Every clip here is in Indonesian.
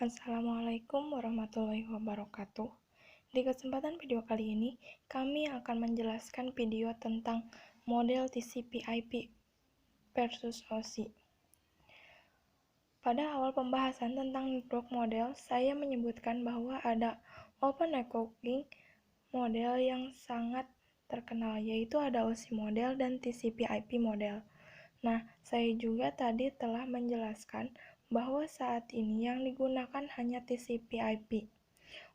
Assalamualaikum warahmatullahi wabarakatuh. Di kesempatan video kali ini, kami akan menjelaskan video tentang model TCP/IP versus OSI. Pada awal pembahasan tentang network model, saya menyebutkan bahwa ada open networking model yang sangat terkenal, yaitu ada OSI model dan TCP/IP model. Nah, saya juga tadi telah menjelaskan bahwa saat ini yang digunakan hanya TCP/IP.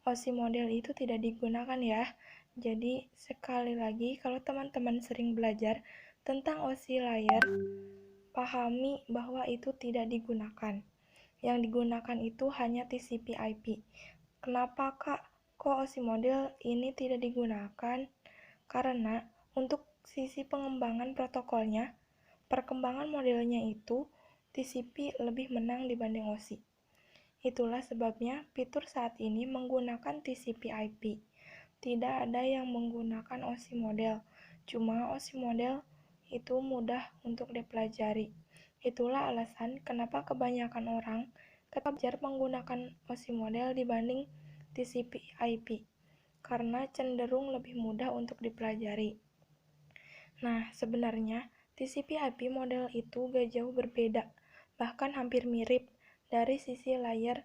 OSI model itu tidak digunakan ya. Jadi, sekali lagi, kalau teman-teman sering belajar tentang OSI layer, pahami bahwa itu tidak digunakan. Yang digunakan itu hanya TCP/IP. Kenapa, Kak? Kok OSI model ini tidak digunakan? Karena untuk sisi pengembangan protokolnya, perkembangan modelnya itu TCP lebih menang dibanding OSI. Itulah sebabnya fitur saat ini menggunakan TCP/IP. Tidak ada yang menggunakan OSI model. Cuma OSI model itu mudah untuk dipelajari. Itulah alasan kenapa kebanyakan orang tetap belajar menggunakan OSI model dibanding TCP/IP. Karena cenderung lebih mudah untuk dipelajari. Nah, sebenarnya TCP/IP model itu gak jauh berbeda, bahkan hampir mirip dari sisi layer.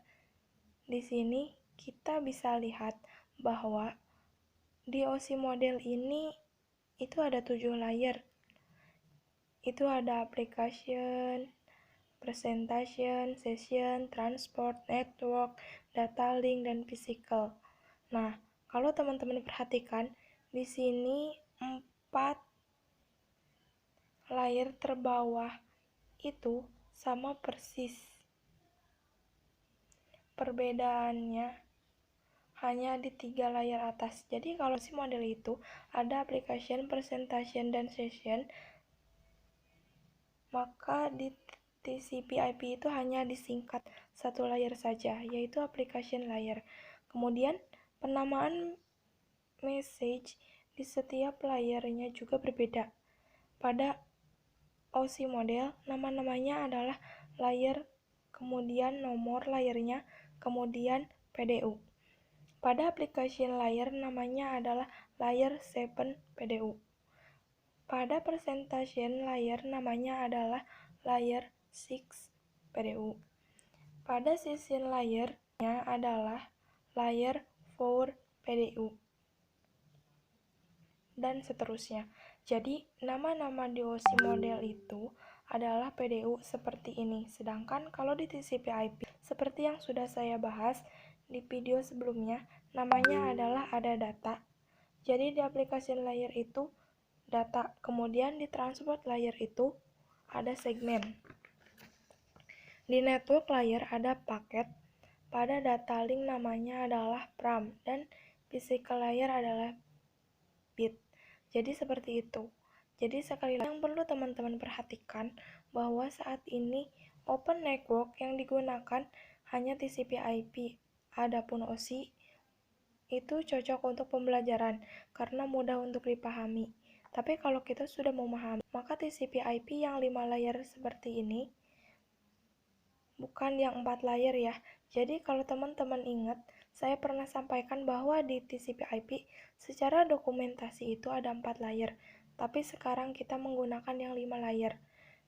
Di sini kita bisa lihat bahwa di OSI model ini itu ada 7 layer. Itu ada application, presentation, session, transport, network, data link, dan physical. Nah, kalau teman-teman perhatikan, di sini 4 layer terbawah itu sama persis. Perbedaannya hanya di 3 layer atas. Jadi kalau si model itu ada application, presentation, dan session, maka di TCP/IP itu hanya disingkat satu layer saja, yaitu application layer. Kemudian penamaan message di setiap layernya juga berbeda. Pada OSI model, nama-namanya adalah layer, kemudian nomor layernya, kemudian PDU. Pada application layer, namanya adalah layer 7 PDU. Pada presentation layer, namanya adalah layer 6 PDU. Pada session layer-nya adalah layer 4 PDU. Dan seterusnya. Jadi, nama-nama di OSI model itu adalah PDU seperti ini. Sedangkan kalau di TCP/IP, seperti yang sudah saya bahas di video sebelumnya, namanya adalah ada data. Jadi di application layer itu data, kemudian di transport layer itu ada segmen. Di network layer ada paket. Pada data link namanya adalah pram, dan physical layer adalah bit. Jadi seperti itu. Jadi sekali lagi yang perlu teman-teman perhatikan bahwa saat ini open network yang digunakan hanya TCP/IP. Adapun OSI itu cocok untuk pembelajaran karena mudah untuk dipahami. Tapi kalau kita sudah memahami, maka TCP/IP yang 5 layer seperti ini bukan yang 4 layer ya. Jadi kalau teman-teman ingat, saya pernah sampaikan bahwa di TCP/IP secara dokumentasi itu ada 4 layer, tapi sekarang kita menggunakan yang 5 layer.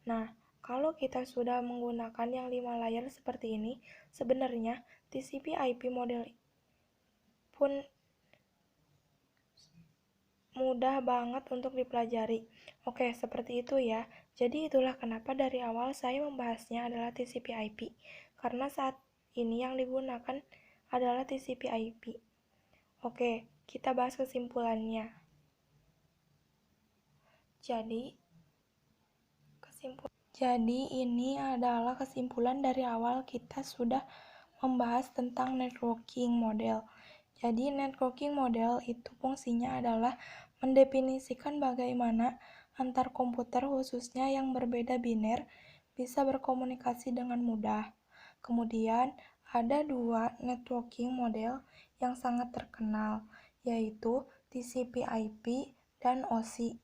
Nah, kalau kita sudah menggunakan yang 5 layer seperti ini, sebenarnya TCP/IP model pun mudah banget untuk dipelajari. Oke, seperti itu ya. Jadi itulah kenapa dari awal saya membahasnya adalah TCP/IP. Karena saat ini yang digunakan adalah TCP/IP. Oke, kita bahas kesimpulannya. Jadi ini adalah kesimpulan dari awal kita sudah membahas tentang networking model. Jadi networking model itu fungsinya adalah mendefinisikan bagaimana antar komputer khususnya yang berbeda biner bisa berkomunikasi dengan mudah. Kemudian ada 2 networking model yang sangat terkenal, yaitu TCP/IP dan OSI.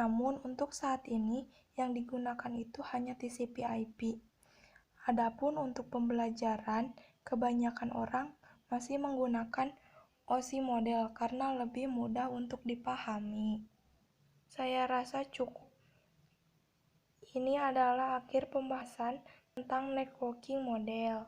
Namun untuk saat ini yang digunakan itu hanya TCP/IP. Adapun untuk pembelajaran kebanyakan orang masih menggunakan OSI model karena lebih mudah untuk dipahami. Saya rasa cukup. Ini adalah akhir pembahasan tentang networking model.